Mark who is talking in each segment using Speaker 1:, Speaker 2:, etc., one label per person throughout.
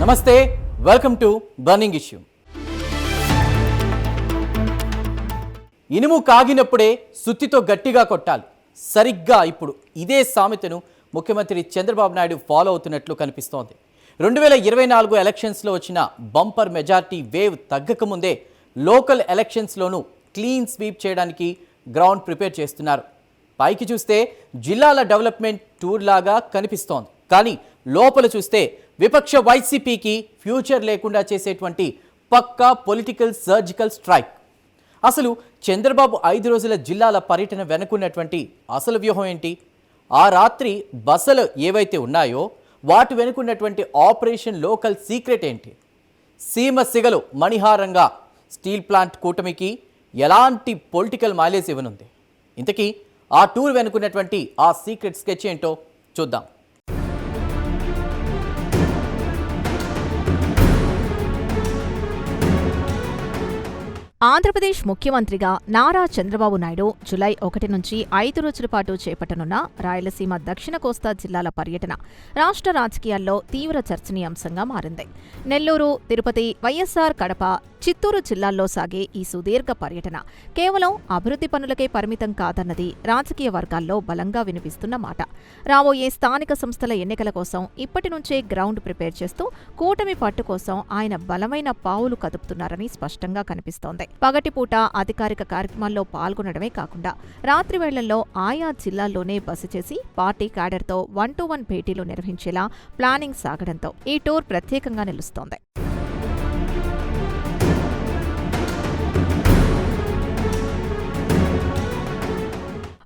Speaker 1: నమస్తే, welcome to burning issue. ఇనుము కాగినప్పుడే సుత్తితో గట్టిగా కొట్టాలి. సరిగ్గా ఇప్పుడు ఇదే సామెతను ముఖ్యమంత్రి చంద్రబాబు నాయుడు ఫాలో అవుతున్నట్లు కనిపిస్తోంది. 2024 ఎలక్షన్స్లో వచ్చిన బంపర్ మెజార్టీ వేవ్ తగ్గకముందే లోకల్ ఎలక్షన్స్లోనూ క్లీన్ స్వీప్ చేయడానికి గ్రౌండ్ ప్రిపేర్ చేస్తున్నారు. పైకి చూస్తే జిల్లాల డెవలప్మెంట్ టూర్ లాగా కనిపిస్తోంది. కానీ లోపల చూస్తే విపక్ష వైసీపీకి ఫ్యూచర్ లేకుండా చేసేటువంటి పక్కా పొలిటికల్ సర్జికల్ స్ట్రైక్. అసలు చంద్రబాబు 5 రోజుల జిల్లాల పర్యటన వెనుకున్నటువంటి అసలు వ్యూహం ఏంటి? ఆ రాత్రి బసలు ఏవైతే ఉన్నాయో వాటి వెనుకున్నటువంటి ఆపరేషన్ లోకల్ సీక్రెట్ ఏంటి? సీమ సిగలు మణిహారంగా స్టీల్ ప్లాంట్ కూటమికి ఎలాంటి పొలిటికల్ మైలేజ్ ఇవ్వనుంది? ఇంతకీ ఆ టూర్ వెనుకున్నటువంటి ఆ సీక్రెట్ స్కెచ్ ఏంటో చూద్దాం.
Speaker 2: ఆంధ్రప్రదేశ్ ముఖ్యమంత్రిగా నారా చంద్రబాబు నాయుడు జూలై 1 నుంచి 5 రోజుల పాటు చేపట్టనున్న రాయలసీమ దక్షిణ కోస్తా జిల్లాల పర్యటన రాష్ట్ర రాజకీయాల్లో తీవ్ర చర్చనీయాంశంగా మారింది. నెల్లూరు, తిరుపతి, వైఎస్సార్ కడప, చిత్తూరు జిల్లాల్లో సాగే ఈ సుదీర్ఘ పర్యటన కేవలం అభివృద్ధి పనులకే పరిమితం కాదన్నది రాజకీయ వర్గాల్లో బలంగా వినిపిస్తున్న మాట. రాబోయే స్థానిక సంస్థల ఎన్నికల కోసం ఇప్పటి నుంచే గ్రౌండ్ ప్రిపేర్ చేస్తూ కూటమి పట్టు కోసం ఆయన బలమైన పావులు కదుపుతున్నారని స్పష్టంగా కనిపిస్తోంది. పగటిపూట అధికారిక కార్యక్రమాల్లో పాల్గొనడమే కాకుండా రాత్రి వేళల్లో ఆయా జిల్లాల్లోనే బస చేసి పార్టీ క్యాడర్తో 1-to-1 భేటీలు నిర్వహించేలా ప్లానింగ్ సాగడంతో ఈ టూర్ ప్రత్యేకంగా నిలుస్తోంది.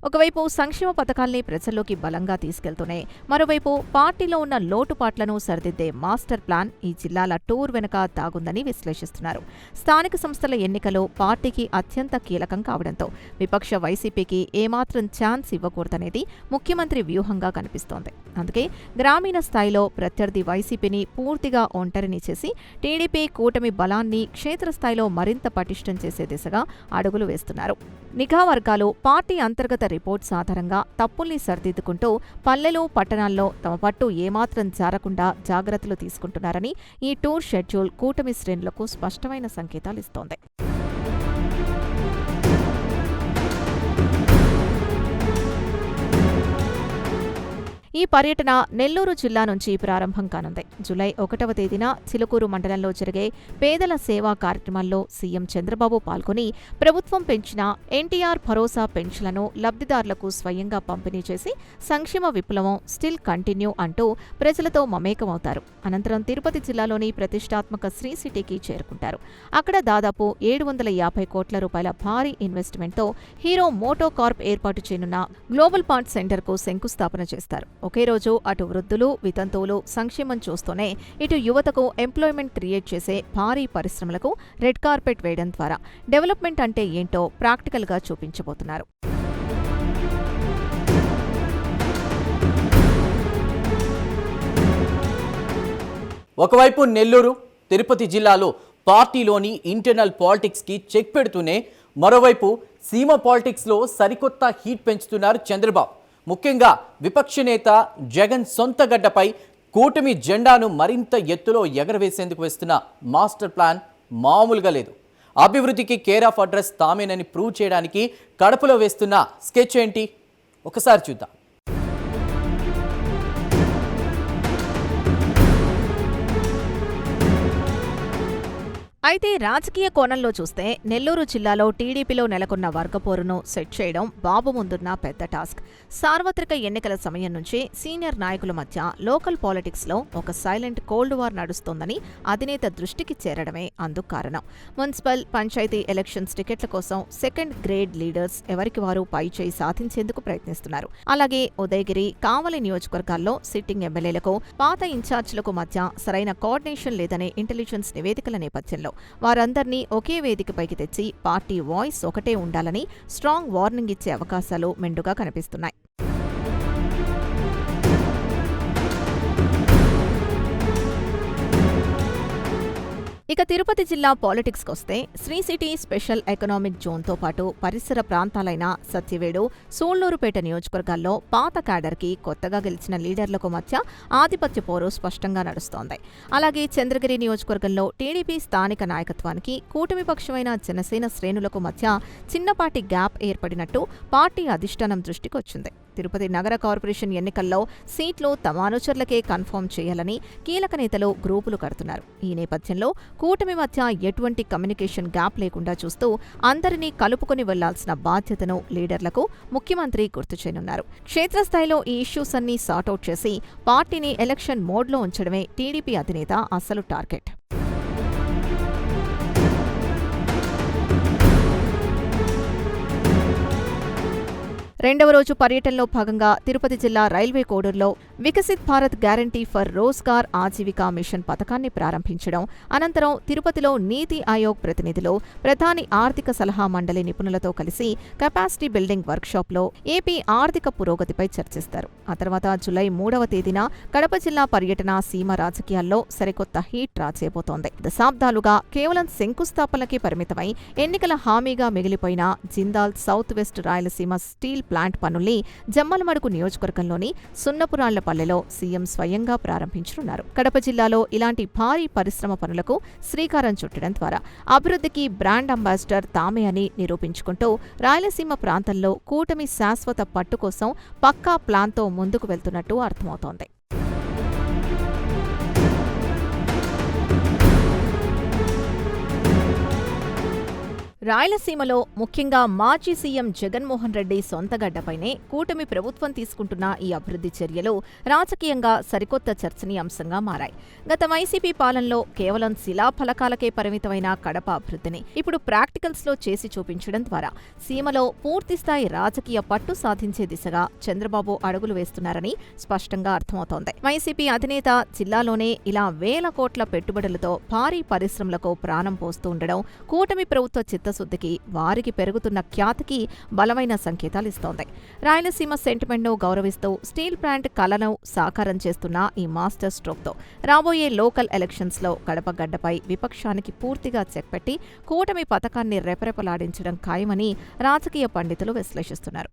Speaker 2: ఒకవైపు సంక్షేమ పథకాల్ని ప్రజల్లోకి బలంగా తీసుకెళ్తూనే మరోవైపు పార్టీలో ఉన్న లోటుపాట్లను సరిదిద్దే మాస్టర్ ప్లాన్ ఈ జిల్లాల టూర్ వెనుక దాగుందని విశ్లేషిస్తున్నారు. స్థానిక సంస్థల ఎన్నికలు పార్టీకి అత్యంత కీలకం కావడంతో విపక్ష వైసీపీకి ఏమాత్రం ఛాన్స్ ఇవ్వకూడదనేది ముఖ్యమంత్రి వ్యూహంగా కనిపిస్తోంది. అందుకే గ్రామీణ స్థాయిలో ప్రత్యర్థి వైసీపీని పూర్తిగా ఒంటరిని చేసి టీడీపీ కూటమి బలాన్ని క్షేత్రస్థాయిలో మరింత పటిష్టం చేసే దిశగా అడుగులు వేస్తున్నారు. నిఘా వర్గాలు పార్టీ అంతర్గత రిపోర్ట్స్ ఆధారంగా తప్పుల్ని సరిదిద్దుకుంటూ పల్లెలు, పట్టణాల్లో తమ పట్టు ఏమాత్రం జారకుండా జాగ్రత్తలు తీసుకుంటున్నారని ఈ టూర్ షెడ్యూల్ కూటమి శ్రేణులకు స్పష్టమైన సంకేతాలిస్తోంది. ఈ పర్యటన నెల్లూరు జిల్లా నుంచి ప్రారంభం కానుంది. జూలై 1వ తేదీన చిలుకూరు మండలంలో జరిగే పేదల సేవా కార్యక్రమాల్లో సీఎం చంద్రబాబు పాల్గొని ప్రభుత్వం పెంచిన ఎన్టీఆర్ భరోసా పెన్షన్లను లబ్ధిదారులకు స్వయంగా పంపిణీ చేసి సంక్షేమ విప్లవం స్టిల్ కంటిన్యూ అంటూ ప్రజలతో మమేకమవుతారు. అనంతరం తిరుపతి జిల్లాలోని ప్రతిష్టాత్మక శ్రీ సిటీకి చేరుకుంటారు. అక్కడ దాదాపు 750 కోట్ల రూపాయల భారీ ఇన్వెస్ట్మెంట్తో హీరో మోటో కార్ప్ ఏర్పాటు చేయనున్న గ్లోబల్ పార్ట్ సెంటర్కు శంకుస్థాపన చేస్తారు. ఒకే రోజు అటు వృద్ధులు, వితంతువులు సంక్షేమం చూస్తూనే ఇటు యువతకు ఎంప్లాయ్మెంట్ క్రియేట్ చేసే భారీ పరిశ్రమలకు రెడ్ కార్పెట్ వేయడం ద్వారా డెవలప్మెంట్ అంటే ఏంటో ప్రాక్టికల్గా చూపించబోతున్నారు.
Speaker 1: ఒకవైపు నెల్లూరు, తిరుపతి జిల్లాలో పార్టీలోని ఇంటర్నల్ పాలిటిక్స్కి చెక్ పెడుతూనే మరోవైపు సీమ పాలిటిక్స్లో సరికొత్త హీట్ పెంచుతున్నారు చంద్రబాబు. ముఖ్యంగా విపక్ష నేత జగన్ సొంత గడ్డపై కూటమి జెండాను మరింత ఎత్తులో ఎగరవేసేందుకు వేస్తున్న మాస్టర్ ప్లాన్ మామూలుగా లేదు. అభివృద్ధికి కేర్ ఆఫ్ అడ్రస్ తామేనని ప్రూవ్ చేయడానికి కడపలో వేస్తున్న స్కెచ్ ఏంటి? ఒకసారి చూద్దాం.
Speaker 2: అయితే రాజకీయ కోణంలో చూస్తే నెల్లూరు జిల్లాలో టీడీపీలో నెలకొన్న వర్గపోరును సెట్ చేయడం బాబు ముందున్న పెద్ద టాస్క్. సార్వత్రిక ఎన్నికల సమయం నుంచి సీనియర్ నాయకుల మధ్య లోకల్ పాలిటిక్స్లో ఒక సైలెంట్ కోల్డ్ వార్ నడుస్తోందని అధినేత దృష్టికి చేరడమే అందుకు కారణం. మున్సిపల్, పంచాయతీ ఎలక్షన్స్ టికెట్ల కోసం సెకండ్ గ్రేడ్ లీడర్స్ ఎవరికి వారు పైచేయి సాధించేందుకు ప్రయత్నిస్తున్నారు. అలాగే ఉదయగిరి, కావలి నియోజకవర్గాల్లో సిట్టింగ్ ఎమ్మెల్యేలకు పాత ఇన్ఛార్జీలకు మధ్య సరైన కోఆర్డినేషన్ లేదనే ఇంటెలిజెన్స్ నివేదికల నేపథ్యంలో వారందర్నీ ఒకే వేదికపైకి తెచ్చి పార్టీ వాయిస్ ఒకటే ఉండాలని స్ట్రాంగ్ వార్నింగ్ ఇచ్చే అవకాశాలు మెండుగా కనిపిస్తున్నాయి. ఇక తిరుపతి జిల్లా పాలిటిక్స్కి వస్తే శ్రీ సిటీ స్పెషల్ ఎకనామిక్ జోన్తో పాటు పరిసర ప్రాంతాలైన సత్యవేడు, సూళ్లూరుపేట నియోజకవర్గాల్లో పాత క్యాడర్కి కొత్తగా గెలిచిన లీడర్లకు మధ్య ఆధిపత్య పోరు స్పష్టంగా నడుస్తోంది. అలాగే చంద్రగిరి నియోజకవర్గంలో టీడీపీ స్థానిక నాయకత్వానికి కూటమి పక్షమైన జనసేన శ్రేణులకు మధ్య చిన్నపాటి గ్యాప్ ఏర్పడినట్టు పార్టీ అధిష్టానం దృష్టికొచ్చింది. తిరుపతి నగర కార్పొరేషన్ ఎన్నికల్లో సీట్లు తమ అనుచరులకే కన్ఫర్మ్ చేయాలని కీలక నేతలు గ్రూపులు కడుతున్నారు. ఈ నేపథ్యంలో కూటమి మధ్య ఎటువంటి కమ్యూనికేషన్ గ్యాప్ లేకుండా చూస్తూ అందరినీ కలుపుకొని వెళ్లాల్సిన బాధ్యతను లీడర్లకు ముఖ్యమంత్రి గుర్తు చేయనున్నారు. క్షేత్రస్థాయిలో ఈ ఇష్యూస్ అన్నీ సార్ట్అవుట్ చేసి పార్టీని ఎలక్షన్ మోడ్లో ఉంచడమే టీడీపీ అధినేత అసలు టార్గెట్. రెండవ రోజు పర్యటనలో భాగంగా తిరుపతి జిల్లా రైల్వే కోడూరులో Viksit Bharat guarantee for Rozgar Ajeevika mission పథకాన్ని ప్రారంభించడం, అనంతరం తిరుపతిలో నీతి ఆయోగ్ ప్రతినిధులు, ప్రధాని ఆర్థిక సలహా మండలి నిపుణులతో కలిసి కెపాసిటీ బిల్డింగ్ వర్క్షాప్లో ఏపీ ఆర్థిక పురోగతిపై చర్చిస్తారు. ఆ తర్వాత జులై 3వ తేదీన కడప జిల్లా పర్యటన సీమ రాజకీయాల్లో సరికొత్త హీట్ రాచేయబోతోంది. దశాబ్దాలుగా కేవలం శంకుస్థాపనలకే పరిమితమై ఎన్నికల హామీగా మిగిలిపోయిన Jindal south west Rayalaseema steel plant పనుల్ని జమ్మలమడుగు నియోజకవర్గంలోని సున్నపురాళ్లపల్లెలో సీఎం స్వయంగా ప్రారంభించనున్నారు. కడప జిల్లాలో ఇలాంటి భారీ పరిశ్రమ పనులకు శ్రీకారం చుట్టడం ద్వారా అభివృద్ధికి బ్రాండ్ అంబాసిడర్ తామే అని నిరూపించుకుంటూ రాయలసీమ ప్రాంతంలో కూటమి శాశ్వత పట్టు కోసం పక్కా ప్లాన్తో ముందుకు వెళ్తున్నట్టు అర్థమవుతోంది. రాయలసీమలో ముఖ్యంగా మాజీ సీఎం జగన్మోహన్ రెడ్డి సొంతగడ్డపైనే కూటమి ప్రభుత్వం తీసుకుంటున్న ఈ అభివృద్ధి చర్యలు రాజకీయంగా సరికొత్త చర్చనీయాంశంగా మారాయి. గత వైసీపీ పాలనలో కేవలం శిలాఫలకాలకే పరిమితమైన కడప అభివృద్ధిని ఇప్పుడు ప్రాక్టికల్స్లో చేసి చూపించడం ద్వారా సీమలో పూర్తిస్థాయి రాజకీయ పట్టు సాధించే దిశగా చంద్రబాబు అడుగులు వేస్తున్నారని స్పష్టంగా అర్థమవుతోంది. వైసీపీ అధినేత జిల్లాలోనే ఇలా వేల కోట్ల పెట్టుబడులతో భారీ పరిశ్రమలకు ప్రాణం పోస్తూ ఉండడం కూటమి ప్రభుత్వ చిత్తశుద్ధికి, వారికి పెరుగుతున్న ఖ్యాతికి బలమైన సంకేతాలిస్తోంది. రాయలసీమ సెంటిమెంట్ను గౌరవిస్తూ స్టీల్ ప్లాంట్ కలను సాకారం చేస్తున్న ఈ మాస్టర్ స్ట్రోక్తో రాబోయే లోకల్ ఎలక్షన్స్లో కడప గడ్డపై విపక్షానికి పూర్తిగా చెక్పెట్టి కూటమి పథకాన్ని రెపరెపలాడించడం ఖాయమని రాజకీయ పండితులు విశ్లేషిస్తున్నారు.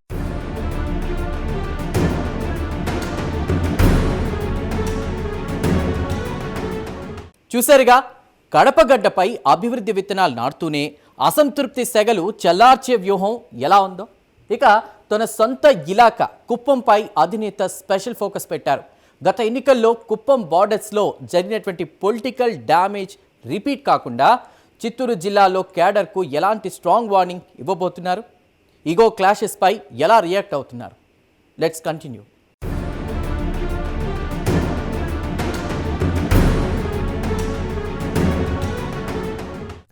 Speaker 1: చూశారుగా, కడపగడ్డపై అభివృద్ధి విత్తనాలు నాటుతూనే అసంతృప్తి సెగలు చల్లార్చే వ్యూహం ఎలా ఉందో. ఇక తన సొంత ఇలాకా కుప్పంపై అధినేత స్పెషల్ ఫోకస్ పెట్టారు. గత ఎన్నికల్లో కుప్పం బార్డర్స్లో జరిగినటువంటి పొలిటికల్ డ్యామేజ్ రిపీట్ కాకుండా చిత్తూరు జిల్లాలో క్యాడర్కు ఎలాంటి స్ట్రాంగ్ వార్నింగ్ ఇవ్వబోతున్నారు, ఈగో క్లాషెస్పై ఎలా రియాక్ట్ అవుతున్నారు. Let's continue.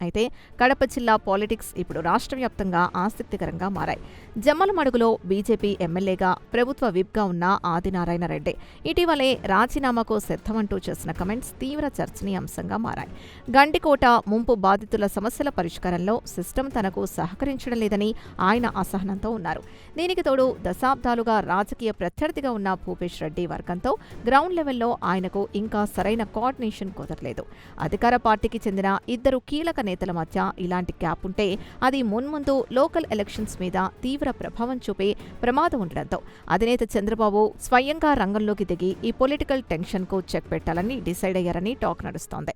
Speaker 2: అయితే కడప జిల్లా పాలిటిక్స్ ఇప్పుడు రాష్ట్ర వ్యాప్తంగా ఆసక్తికరంగా మారాయి. జమ్మలమడుగులో బీజేపీ ఎమ్మెల్యేగా ప్రభుత్వ విప్గా ఉన్న ఆదినారాయణ రెడ్డి ఇటీవలే రాజీనామాకు సిద్ధమంటూ చేసిన కమెంట్స్ తీవ్ర చర్చనీయాంశంగా మారాయి. గండికోట ముంపు బాధితుల సమస్యల పరిష్కారంలో సిస్టమ్ తనకు సహకరించడం లేదని ఆయన అసహనంతో ఉన్నారు. దీనికి తోడు దశాబ్దాలుగా రాజకీయ ప్రత్యర్థిగా ఉన్న భూపేష్ రెడ్డి వర్గంతో గ్రౌండ్ లెవెల్లో ఆయనకు ఇంకా సరైన కోఆర్డినేషన్ కుదరలేదు. అధికార పార్టీకి చెందిన ఇద్దరు కీలక నేతల మధ్య ఇలాంటి గ్యాప్ ఉంటే అది మున్ముందు లోకల్ ఎలక్షన్స్ మీద తీవ్ర ప్రభావం చూపే ప్రమాదం ఉండడంతో అధినేత చంద్రబాబు స్వయంగా రంగంలోకి దిగి ఈ పొలిటికల్ టెన్షన్కు చెక్ పెట్టాలని డిసైడ్ అయ్యారని టాక్ నడుస్తోంది.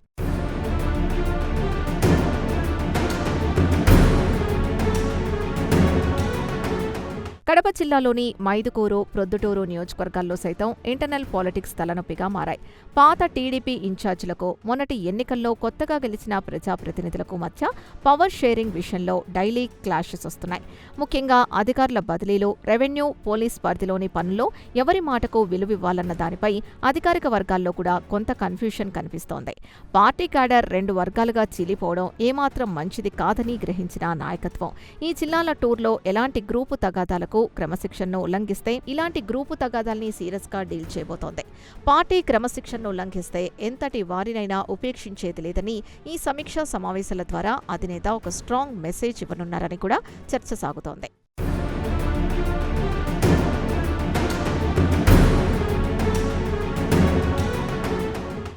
Speaker 2: కడప జిల్లాలోని మైదుకూరు, ప్రొద్దుటూరు నియోజకవర్గాల్లో సైతం ఇంటర్నల్ పాలిటిక్స్ తలనొప్పిగా మారాయి. పాత టీడీపీ ఇన్ఛార్జీలకు మొన్నటి ఎన్నికల్లో కొత్తగా గెలిచిన ప్రజాప్రతినిధులకు మధ్య పవర్ షేరింగ్ విషయంలో డైలీ క్లాషెస్ వస్తున్నాయి. ముఖ్యంగా అధికారుల బదిలీలు, రెవెన్యూ, పోలీస్ పరిధిలోని పనుల్లో ఎవరి మాటకు విలువివ్వాలన్న దానిపై అధికారిక వర్గాల్లో కూడా కొంత కన్ఫ్యూషన్ కనిపిస్తోంది. పార్టీ క్యాడర్ రెండు వర్గాలుగా చీలిపోవడం ఏమాత్రం మంచిది కాదని గ్రహించిన నాయకత్వం ఈ జిల్లాల టూర్లో ఎలాంటి గ్రూపు తగాదాలకు క్రమశిక్షణను ఉల్లంఘిస్తే ఇలాంటి గ్రూపు తగాదాల్ని సీరియస్ గా డీల్ చేయబోతోంది. పార్టీ క్రమశిక్షణను ఉల్లంఘిస్తే ఎంతటి వారినైనా ఉపేక్షించేది లేదని ఈ సమీక్షా సమావేశాల ద్వారా అధినేత ఒక స్ట్రాంగ్ మెసేజ్ ఇవ్వనున్నారని కూడా చర్చ సాగుతోంది.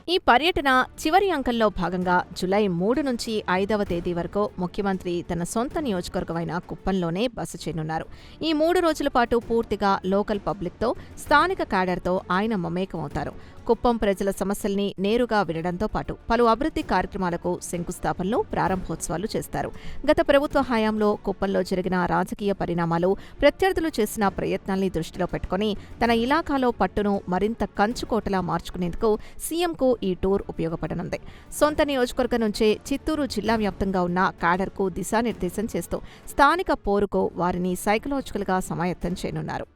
Speaker 2: ఈ పర్యటన చివరి అంకంలో భాగంగా జూలై 3 నుంచి 5వ తేదీ వరకు ముఖ్యమంత్రి తన సొంత నియోజకవర్గమైన కుప్పంలోనే బస చేయనున్నారు. ఈ 3 రోజుల పాటు పూర్తిగా లోకల్ పబ్లిక్తో, స్థానిక క్యాడర్తో ఆయన మమేకమవుతారు. కుప్పం ప్రజల సమస్యల్ని నేరుగా వినడంతో పాటు పలు అభివృద్ధి కార్యక్రమాలకు శంకుస్థాపనలు, ప్రారంభోత్సవాలు చేస్తారు. గత ప్రభుత్వ హయాంలో కుప్పంలో జరిగిన రాజకీయ పరిణామాలు, ప్రత్యర్థులు చేసిన ప్రయత్నాల్ని దృష్టిలో పెట్టుకుని తన ఇలాకాలో పట్టును మరింత కంచుకోటలా మార్చుకునేందుకు సీఎంకు ఈ టూర్ ఉపయోగపడనుంది. సొంత నియోజకవర్గం నుంచే చిత్తూరు జిల్లా వ్యాప్తంగా ఉన్న క్యాడర్కు దిశానిర్దేశం చేస్తూ స్థానిక పోరుకు వారిని సైకలాజికల్గా సమాయత్తం చేయనున్నారు.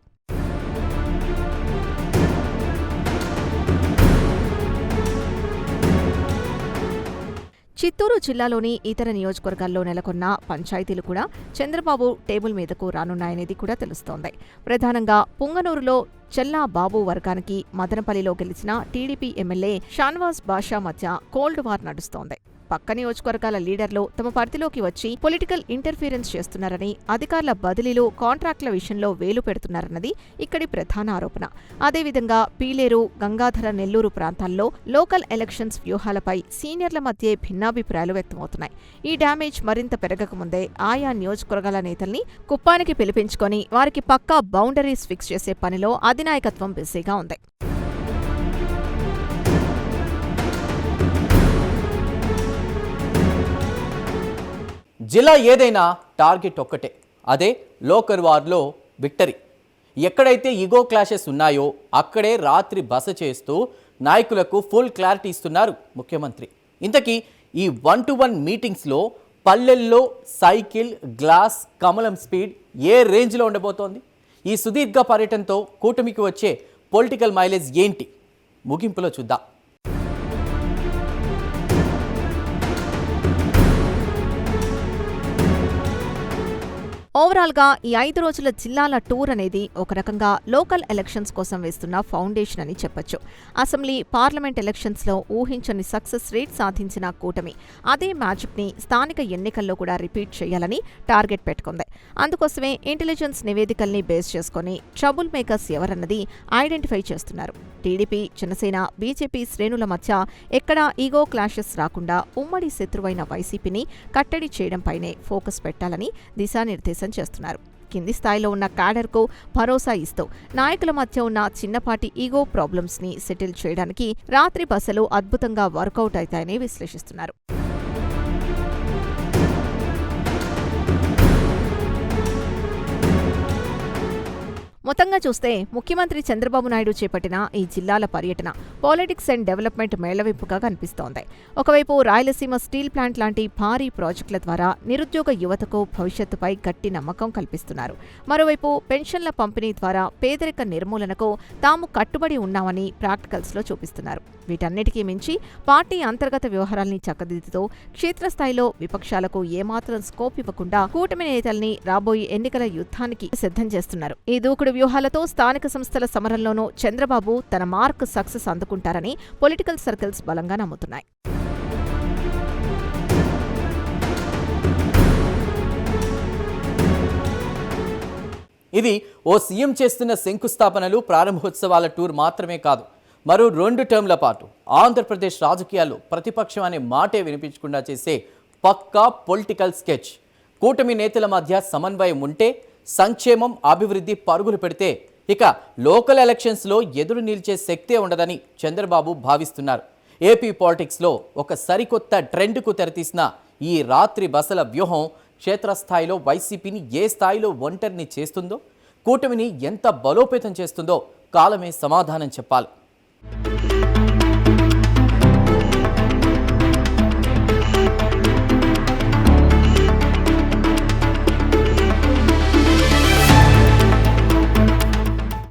Speaker 2: చిత్తూరు జిల్లాలోని ఇతర నియోజకవర్గాల్లో నెలకొన్న పంచాయతీలు కూడా చంద్రబాబు టేబుల్ మీదకు రానున్నాయనేది కూడా తెలుస్తోంది. ప్రధానంగా పుంగనూరులో చెల్లా బాబు వర్గానికి మదనపల్లిలో గెలిచిన టీడీపీ ఎమ్మెల్యే షానవాజ్ బాషా మధ్య కోల్డ్ వార్ నడుస్తోంది. పక్క నియోజకవర్గాల లీడర్లు తమ పరిధిలోకి వచ్చి పొలిటికల్ ఇంటర్ఫీరెన్స్ చేస్తున్నారని, అధికారుల బదిలీలు, కాంట్రాక్టుల విషయంలో వేలు పెడుతున్నారన్నది ఇక్కడి ప్రధాన ఆరోపణ. అదేవిధంగా పీలేరు, గంగాధర, నెల్లూరు ప్రాంతాల్లో లోకల్ ఎలక్షన్స్ వ్యూహాలపై సీనియర్ల మధ్య భిన్నాభిప్రాయాలు వ్యక్తమవుతున్నాయి. ఈ డ్యామేజ్ మరింత పెరగకముందే ఆయా నియోజకవర్గాల నేతల్ని కుప్పానికి పిలిపించుకొని వారికి పక్కా బౌండరీస్ ఫిక్స్ చేసే పనిలో అధినాయకత్వం బిజీగా ఉంది.
Speaker 1: జిల్లా ఏదైనా టార్గెట్ ఒక్కటే, అదే లోకల్ వార్లో విక్టరీ. ఎక్కడైతే ఈగో క్లాషెస్ ఉన్నాయో అక్కడే రాత్రి బస చేస్తూ నాయకులకు ఫుల్ క్లారిటీ ఇస్తున్నారు ముఖ్యమంత్రి. ఇంతకీ ఈ 1-to-1 మీటింగ్స్లో పల్లెల్లో సైకిల్, గ్లాస్, కమలం స్పీడ్ ఏ రేంజ్లో ఉండబోతోంది? ఈ సుదీర్ఘ పర్యటనతో కూటమికి వచ్చే పొలిటికల్ మైలేజ్ ఏంటి? ముగింపులో చూద్దాం.
Speaker 2: ఓవరాల్గా ఈ 5 రోజుల జిల్లాల టూర్ అనేది ఒక రకంగా లోకల్ ఎలక్షన్స్ కోసం వేస్తున్న ఫౌండేషన్ అని చెప్పొచ్చు. అసెంబ్లీ, పార్లమెంట్ ఎలక్షన్స్లో ఊహించని సక్సెస్ రేట్ సాధించిన కూటమి అదే మ్యాజిక్ని స్థానిక ఎన్నికల్లో కూడా రిపీట్ చేయాలని టార్గెట్ పెట్టుకుంది. అందుకోసమే ఇంటెలిజెన్స్ నివేదికల్ని బేస్ చేసుకుని ట్రబుల్ మేకర్స్ ఎవరన్నది ఐడెంటిఫై చేస్తున్నారు. టీడీపీ, జనసేన, బీజేపీ శ్రేణుల మధ్య ఎక్కడా ఈగో క్లాషెస్ రాకుండా ఉమ్మడి శత్రువైన వైసీపీని కట్టడి చేయడంపైనే ఫోకస్ పెట్టాలని దిశానిర్దేశం చేస్తున్నారు. కింది స్థాయిలో ఉన్న క్యాడర్కు భరోసా ఇస్తూ నాయకుల మధ్య ఉన్న చిన్నపాటి ఈగో ప్రాబ్లమ్స్ని సెటిల్ చేయడానికి రాత్రి బసలు అద్భుతంగా వర్కౌట్ అవుతాయని విశ్లేషిస్తున్నారు. మొత్తంగా చూస్తే ముఖ్యమంత్రి చంద్రబాబు నాయుడు చేపట్టిన ఈ జిల్లాల పర్యటన పాలిటిక్స్ అండ్ డెవలప్మెంట్ మేళవింపుగా కనిపిస్తోంది. ఒకవైపు రాయలసీమ స్టీల్ ప్లాంట్ లాంటి భారీ ప్రాజెక్టుల ద్వారా నిరుద్యోగ యువతకు భవిష్యత్తుపై గట్టి నమ్మకం కల్పిస్తున్నారు. మరోవైపు పెన్షన్ల పంపిణీ ద్వారా పేదరిక నిర్మూలనకు తాము కట్టుబడి ఉన్నామని ప్రాక్టికల్స్లో చూపిస్తున్నారు. వీటన్నిటికీ మించి పార్టీ అంతర్గత వ్యవహారాల్ని చక్కదిద్దుతూ క్షేత్రస్థాయిలో విపక్షాలకు ఏమాత్రం స్కోప్ ఇవ్వకుండా కూటమి నేతల్ని రాబోయే ఎన్నికల యుద్ధానికి సిద్ధం చేస్తున్నారు. ఈ దూకుడు వ్యూహాలతో స్థానిక సంస్థల సమరంలోనూ చంద్రబాబు తన మార్క్ సక్సెస్ అందుకుంటారని పొలిటికల్ సర్కిల్స్ బలంగా నమ్ముతున్నాయి.
Speaker 1: ఇది ఓ సీఎం చేస్తున్న శంకుస్థాపనలు, ప్రారంభోత్సవాల టూర్ మాత్రమే కాదు, మరో 2 టర్మ్ల పాటు ఆంధ్రప్రదేశ్ రాజకీయాల్లో ప్రతిపక్షం అనే మాటే వినిపించకుండా చేసే పక్కా పొలిటికల్ స్కెచ్. కూటమి నేతల మధ్య సమన్వయం ఉంటే, సంక్షేమం, అభివృద్ధి పరుగులు పెడితే ఇక లోకల్ ఎలక్షన్స్లో ఎదురు నిలిచే శక్తే ఉండదని చంద్రబాబు భావిస్తున్నారు. ఏపీ పాలిటిక్స్లో ఒక సరికొత్త ట్రెండ్కు తెరతీసిన ఈ రాత్రి బసల వ్యూహం క్షేత్రస్థాయిలో వైసీపీని ఏ స్థాయిలో ఒంటరిని చేస్తుందో, కూటమిని ఎంత బలోపేతం చేస్తుందో కాలమే సమాధానం చెప్పాలి.